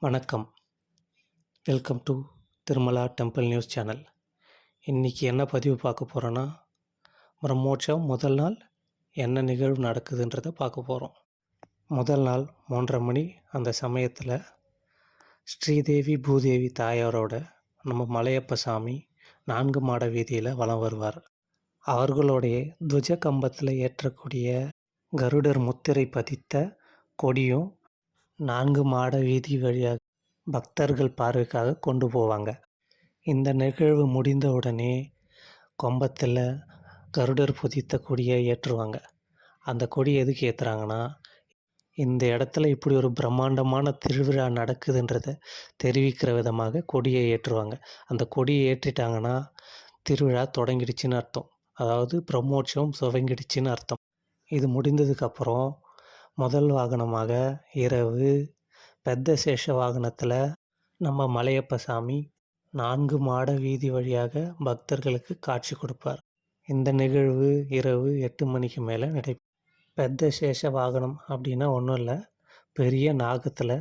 வணக்கம். Welcome to Tirumala temple news channel. இன்றைக்கி என்ன பதிவு பார்க்க போகிறோன்னா, பிரம்மோற்சவம் முதல் நாள் என்ன நிகழ்வு நடக்குதுன்றதை பார்க்க போகிறோம். முதல் நாள் 3:30 மணி அந்த சமயத்தில் ஸ்ரீதேவி பூதேவி தாயாரோட நம்ம மலையப்ப சாமி 4 மாட வீதியில் வலம் வருவார். அவர்களுடைய துவஜ கம்பத்தில் ஏற்றக்கூடிய கருடர் முத்திரை பதித்த கொடியும் 4 மாட வீதி வழியாக பக்தர்கள் பார்வைக்காக கொண்டு போவாங்க. இந்த நிகழ்வு முடிந்த உடனே கொம்பத்தில் கருடர் பொதித்த கொடியை ஏற்றுவாங்க. அந்த கொடி எதுக்கு ஏற்றுறாங்கன்னா, இந்த இடத்துல இப்படி ஒரு பிரம்மாண்டமான திருவிழா நடக்குதுன்றதை தெரிவிக்கிற விதமாக கொடியை ஏற்றுவாங்க. அந்த கொடியை ஏற்றிட்டாங்கன்னா திருவிழா தொடங்கிடுச்சின்னு அர்த்தம். அதாவது பிரம்மோற்சவம் துவங்கிடுச்சின்னு அர்த்தம். இது முடிந்ததுக்கப்புறம் முதல் வாகனமாக இரவு பெத்த சேஷ வாகனத்தில் நம்ம மலையப்ப சாமி 4 மாட வீதி வழியாக பக்தர்களுக்கு காட்சி கொடுப்பார். இந்த நிகழ்வு இரவு 8 மணிக்கு மேலே நடைபெறும். பெத்த சேஷ வாகனம் அப்படின்னா ஒன்றும் இல்லை, பெரிய நாகத்தில்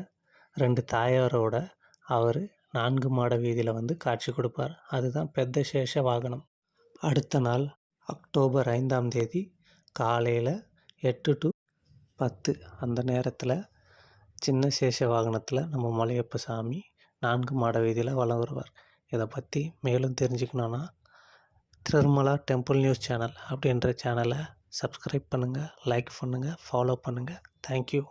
2 தாயாரோட அவர் 4 மாட வீதியில் வந்து காட்சி கொடுப்பார். அதுதான் பெத்த சேஷ வாகனம். அடுத்த நாள் அக்டோபர் 5ஆம் தேதி காலையில் 8 to 10 அந்த நேரத்தில் சின்ன சேஷ வாகனத்தில் நம்ம மலையப்ப சாமி 4 மாட வீதியில் வலம் வருவார். இதை பற்றி மேலும் தெரிஞ்சுக்கணுன்னா திருமலா டெம்பிள் நியூஸ் சேனல் அப்படின்ற சேனலை சப்ஸ்கிரைப் பண்ணுங்கள், லைக் பண்ணுங்கள், ஃபாலோ பண்ணுங்கள். தேங்க்யூ.